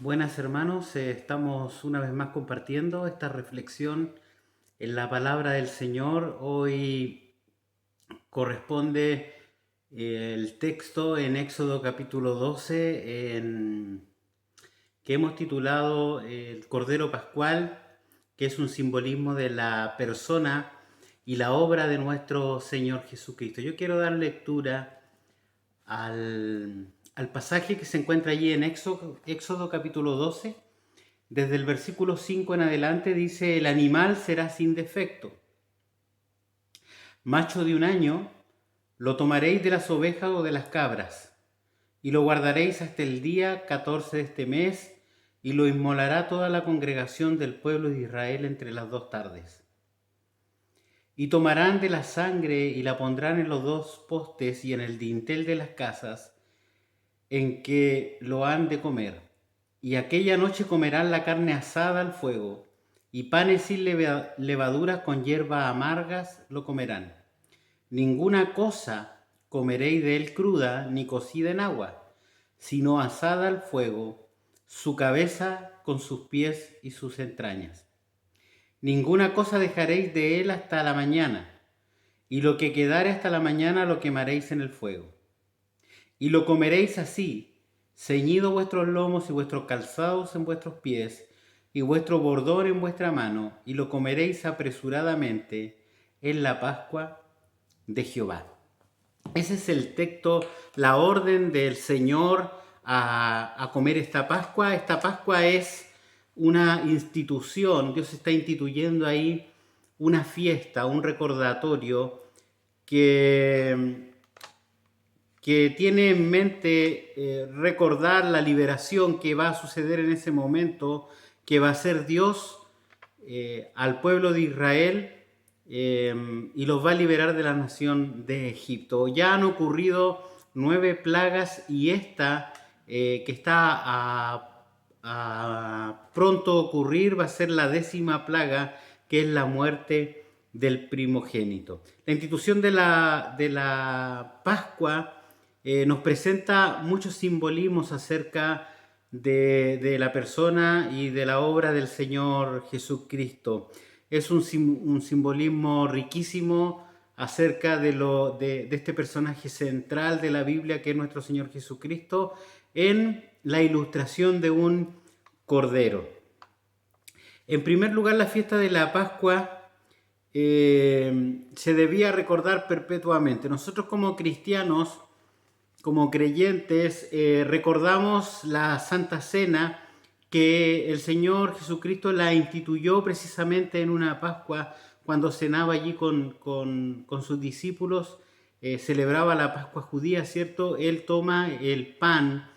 Buenas hermanos, estamos una vez más compartiendo esta reflexión en la palabra del Señor. Hoy corresponde el texto en Éxodo capítulo 12 que hemos titulado El Cordero Pascual, que es un simbolismo de la persona y la obra de nuestro Señor Jesucristo. Yo quiero dar lectura al pasaje que se encuentra allí en Éxodo capítulo 12. Desde el versículo 5 en adelante dice: el animal será sin defecto, macho de un año, lo tomaréis de las ovejas o de las cabras, y lo guardaréis hasta el día 14 de este mes, y lo inmolará toda la congregación del pueblo de Israel entre las 2 tardes. Y tomarán de la sangre y la pondrán en los dos postes y en el dintel de las casas en que lo han de comer. Y aquella noche comerán la carne asada al fuego, y panes sin levaduras con hierbas amargas lo comerán. Ninguna cosa comeréis de él cruda ni cocida en agua, sino asada al fuego, su cabeza con sus pies y sus entrañas. Ninguna cosa dejaréis de él hasta la mañana, y lo que quedare hasta la mañana lo quemaréis en el fuego. Y lo comeréis así, ceñidos vuestros lomos y vuestros calzados en vuestros pies, y vuestro bordón en vuestra mano, y lo comeréis apresuradamente en la Pascua de Jehová. Ese es el texto, la orden del Señor a comer esta Pascua. Esta Pascua es una institución, Dios está instituyendo ahí una fiesta, un recordatorio que tiene en mente recordar la liberación que va a suceder en ese momento, que va a ser Dios al pueblo de Israel y los va a liberar de la nación de Egipto. Ya han ocurrido 9 plagas y esta que está a pronto ocurrir va a ser la 10ª plaga, que es la muerte del primogénito. La institución de la Pascua nos presenta muchos simbolismos acerca de la persona y de la obra del Señor Jesucristo. Es un simbolismo riquísimo acerca de este personaje central de la Biblia, que es nuestro Señor Jesucristo, en la ilustración de un cordero. En primer lugar, la fiesta de la Pascua se debía recordar perpetuamente. Nosotros como cristianos, como creyentes, recordamos la Santa Cena, que el Señor Jesucristo la instituyó precisamente en una Pascua, cuando cenaba allí con sus discípulos, celebraba la Pascua judía, ¿cierto? Él toma el pan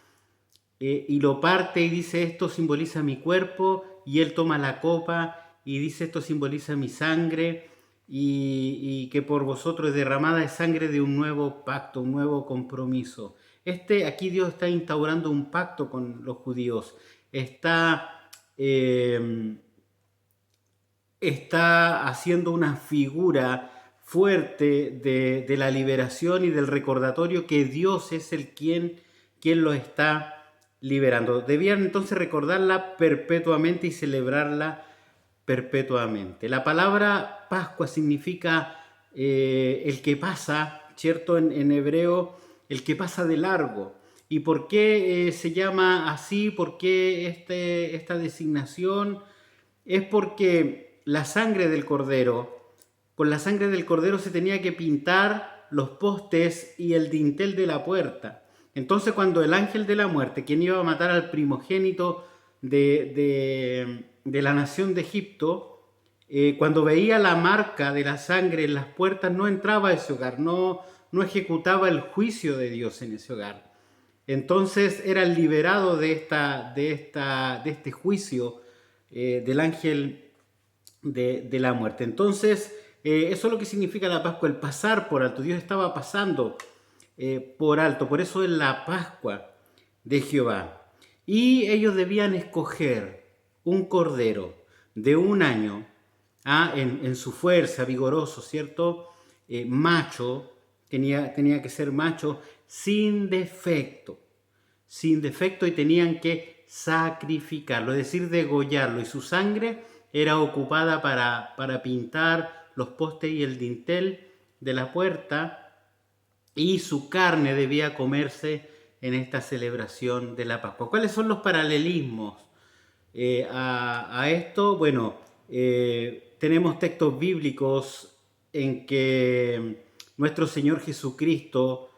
y lo parte y dice: esto simboliza mi cuerpo, y él toma la copa y dice: esto simboliza mi sangre, y que por vosotros es derramada es sangre de un nuevo pacto, un nuevo compromiso. Aquí Dios está instaurando un pacto con los judíos, eh, está haciendo una figura fuerte de la liberación y del recordatorio que Dios es quien lo está liberando. Debían entonces recordarla perpetuamente y celebrarla perpetuamente. La palabra Pascua significa el que pasa, ¿cierto? En hebreo, el que pasa de largo. ¿Y por qué se llama así? ¿Por qué esta designación? Es porque la sangre del cordero, con la sangre del cordero se tenía que pintar los postes y el dintel de la puerta. Entonces, cuando el ángel de la muerte, quien iba a matar al primogénito de la nación de Egipto, cuando veía la marca de la sangre en las puertas, no entraba a ese hogar, no ejecutaba el juicio de Dios en ese hogar. Entonces era liberado de este juicio del ángel de la muerte. Entonces, eso es lo que significa la Pascua, el pasar por alto. Dios estaba pasando por alto, por eso es la Pascua de Jehová. Y ellos debían escoger un cordero de un año, en su fuerza, vigoroso, ¿cierto? Macho, tenía que ser macho, sin defecto, y tenían que sacrificarlo, es decir, degollarlo, y su sangre era ocupada para pintar los postes y el dintel de la puerta, y su carne debía comerse en esta celebración de la Pascua. ¿Cuáles son los paralelismos a esto? Bueno, tenemos textos bíblicos en que nuestro Señor Jesucristo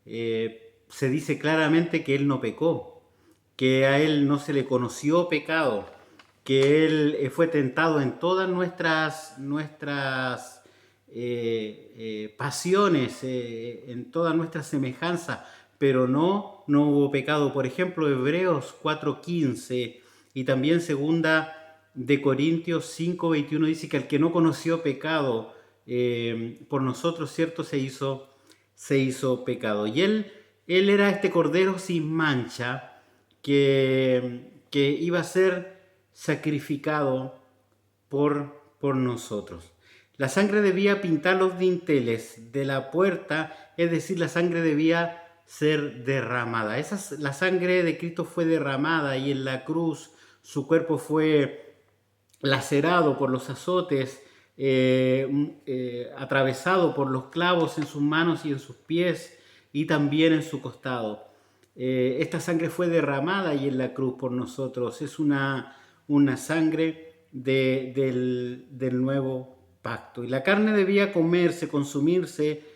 se dice claramente que Él no pecó, que a Él no se le conoció pecado, que Él fue tentado en todas nuestras pasiones, en todas nuestras semejanzas, pero no hubo pecado. Por ejemplo, Hebreos 4:15 y también segunda de Corintios 5:21 dice que el que no conoció pecado por nosotros, cierto, se hizo pecado. Y él era este cordero sin mancha que iba a ser sacrificado por nosotros. La sangre debía pintar los dinteles de la puerta, es decir, la sangre debía ser derramada. La sangre de Cristo fue derramada y en la cruz su cuerpo fue lacerado por los azotes, atravesado por los clavos en sus manos y en sus pies y también en su costado. Esta sangre fue derramada y en la cruz por nosotros. Es una sangre del nuevo pacto. Y la carne debía comerse, consumirse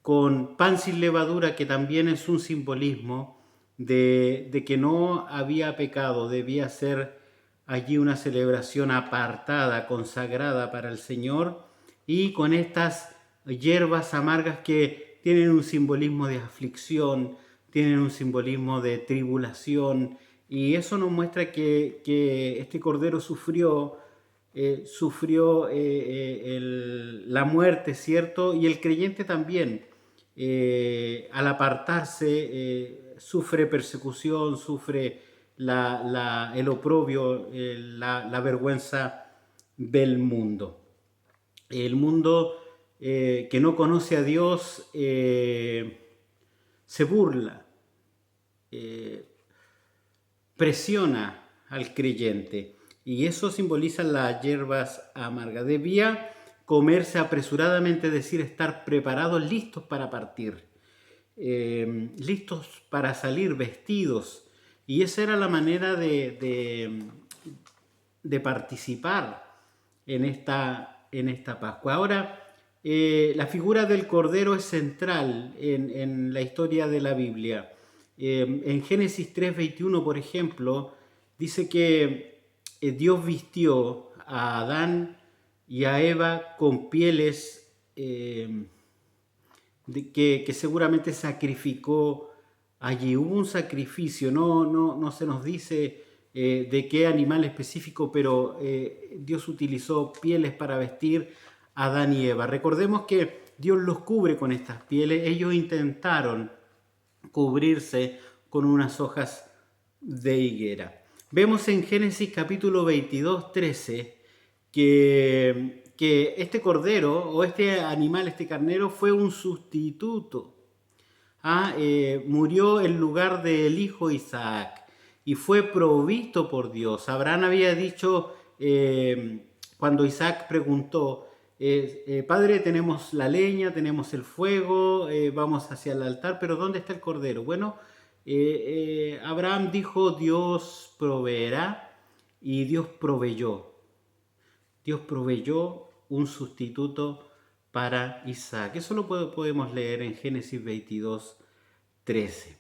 con pan sin levadura, que también es un simbolismo de que no había pecado. Debía ser allí una celebración apartada, consagrada para el Señor, y con estas hierbas amargas que tienen un simbolismo de aflicción, tienen un simbolismo de tribulación, y eso nos muestra que este cordero sufrió la muerte, ¿cierto? Y el creyente también, al apartarse, sufre persecución, sufre el oprobio, la vergüenza del mundo. El mundo que no conoce a Dios se burla, presiona al creyente, y eso simboliza las hierbas amargas. Debía comerse apresuradamente, es decir, estar preparados, listos para partir, listos para salir, vestidos. Y esa era la manera de participar en esta Pascua. Ahora, la figura del Cordero es central en la historia de la Biblia. En Génesis 3:21, por ejemplo, dice que Dios vistió a Adán y a Eva con pieles que seguramente sacrificó allí. Hubo un sacrificio, no se nos dice de qué animal específico, pero Dios utilizó pieles para vestir a Adán y Eva. Recordemos que Dios los cubre con estas pieles. Ellos intentaron cubrirse con unas hojas de higuera. Vemos en Génesis capítulo 22:13 que este cordero o este animal, este carnero, fue un sustituto. Murió en lugar del hijo Isaac y fue provisto por Dios. Abraham había dicho, cuando Isaac preguntó, Padre, tenemos la leña, tenemos el fuego, vamos hacia el altar, pero ¿dónde está el cordero? Bueno, Abraham dijo, Dios proveerá, y Dios proveyó. Dios proveyó un sustituto para Isaac. Eso lo podemos leer en Génesis 22:13.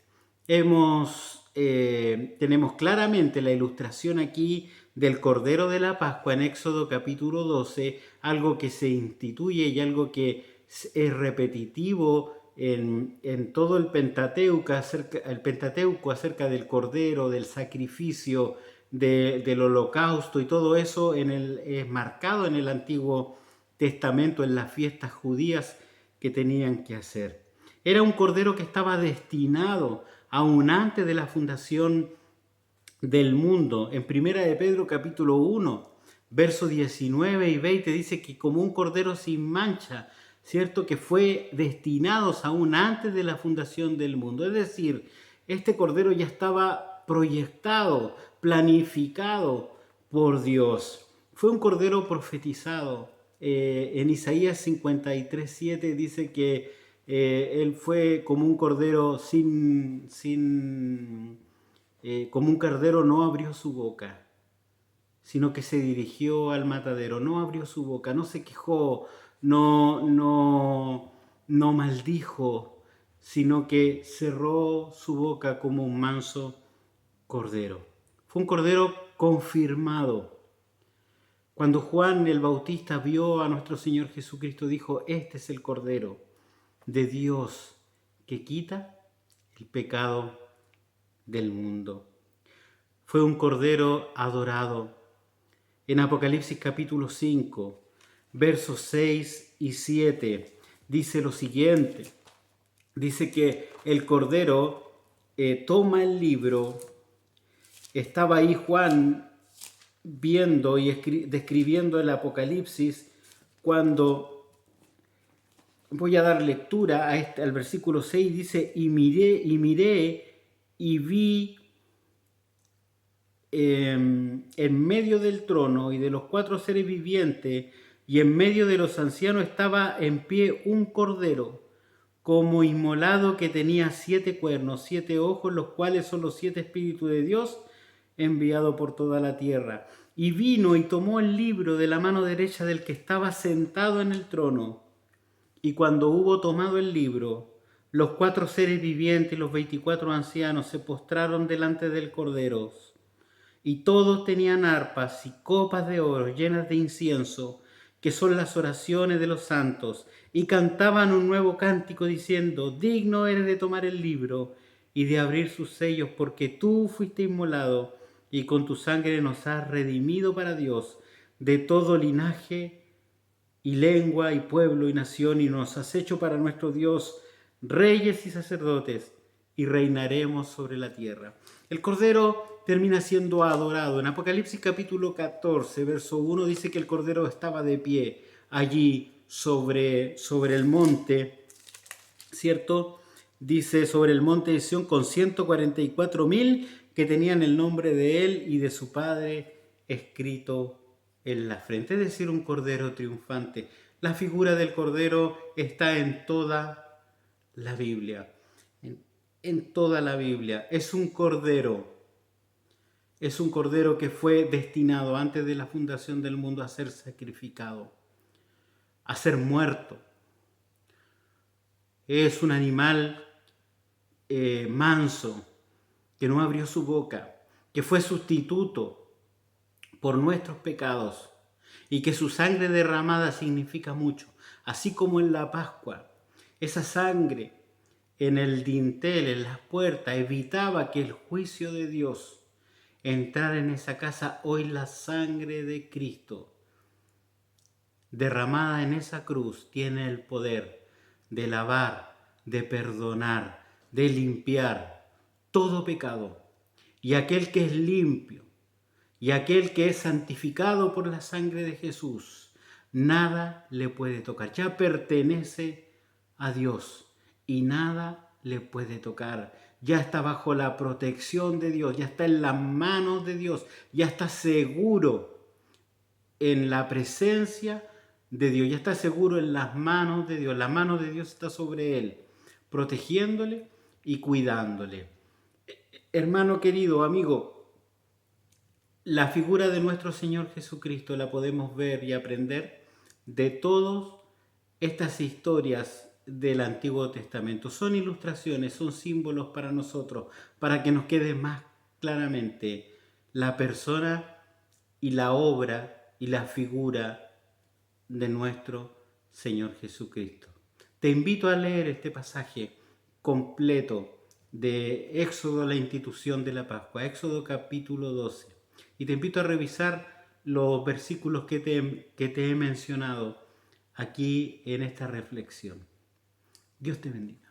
Tenemos claramente la ilustración aquí del Cordero de la Pascua en Éxodo capítulo 12, algo que se instituye y algo que es repetitivo en todo el Pentateuco acerca del Cordero, del sacrificio, del holocausto, y todo eso es marcado en el Antiguo Testamento, en las fiestas judías que tenían que hacer. Era un cordero que estaba destinado aún antes de la fundación del mundo. En Primera de Pedro capítulo 1, versos 19 y 20 dice que como un cordero sin mancha, ¿cierto? Que fue destinado aún antes de la fundación del mundo. Es decir, este cordero ya estaba proyectado, planificado por Dios. Fue un cordero profetizado. En Isaías 53:7 dice que él fue como un cordero como un cordero no abrió su boca, sino que se dirigió al matadero, no abrió su boca, no se quejó, no maldijo, sino que cerró su boca como un manso cordero. Fue un cordero confirmado. Cuando Juan el Bautista vio a nuestro Señor Jesucristo, dijo: este es el Cordero de Dios que quita el pecado del mundo. Fue un cordero adorado. En Apocalipsis capítulo 5, versos 6 y 7, dice lo siguiente. Dice que el cordero toma el libro. Estaba ahí Juan viendo y describiendo el Apocalipsis cuando voy a dar lectura al versículo 6. Dice: y miré y vi en medio del trono y de los 4 seres vivientes y en medio de los ancianos estaba en pie un cordero como inmolado, que tenía 7 cuernos, 7 ojos, los cuales son los 7 espíritus de Dios enviado por toda la tierra. Y vino y tomó el libro de la mano derecha del que estaba sentado en el trono. Y cuando hubo tomado el libro, los 4 seres vivientes y los 24 ancianos se postraron delante del cordero. Y todos tenían arpas y copas de oro llenas de incienso, que son las oraciones de los santos, y cantaban un nuevo cántico diciendo: digno eres de tomar el libro y de abrir sus sellos, porque tú fuiste inmolado y con tu sangre nos has redimido para Dios de todo linaje y lengua y pueblo y nación, y nos has hecho para nuestro Dios reyes y sacerdotes, y reinaremos sobre la tierra. El Cordero termina siendo adorado. En Apocalipsis capítulo 14, verso 1, dice que el Cordero estaba de pie allí sobre el monte, ¿cierto? Dice: sobre el monte de Sión, con 144,000 que tenían el nombre de él y de su Padre escrito en la frente. Es decir, un Cordero triunfante. La figura del Cordero está en toda la Biblia. En toda la Biblia. Es un Cordero que fue destinado antes de la fundación del mundo a ser sacrificado, a ser muerto. Es un animal manso, que no abrió su boca, que fue sustituto por nuestros pecados, y que su sangre derramada significa mucho. Así como en la Pascua, esa sangre en el dintel, en las puertas, evitaba que el juicio de Dios entrara en esa casa. Hoy la sangre de Cristo derramada en esa cruz tiene el poder de lavar, de perdonar, de limpiar todo pecado. Y aquel que es limpio y aquel que es santificado por la sangre de Jesús, nada le puede tocar. Ya pertenece a Dios y nada le puede tocar. Ya está bajo la protección de Dios, ya está en las manos de Dios, ya está seguro en la presencia de Dios, ya está seguro en las manos de Dios. La mano de Dios está sobre él, protegiéndole y cuidándole. Hermano querido, amigo, la figura de nuestro Señor Jesucristo la podemos ver y aprender de todas estas historias del Antiguo Testamento. Son ilustraciones, son símbolos para nosotros, para que nos quede más claramente la persona y la obra y la figura de nuestro Señor Jesucristo. Te invito a leer este pasaje completo de Éxodo, la institución de la Pascua, Éxodo capítulo 12. Y te invito a revisar los versículos que te he mencionado aquí en esta reflexión. Dios te bendiga.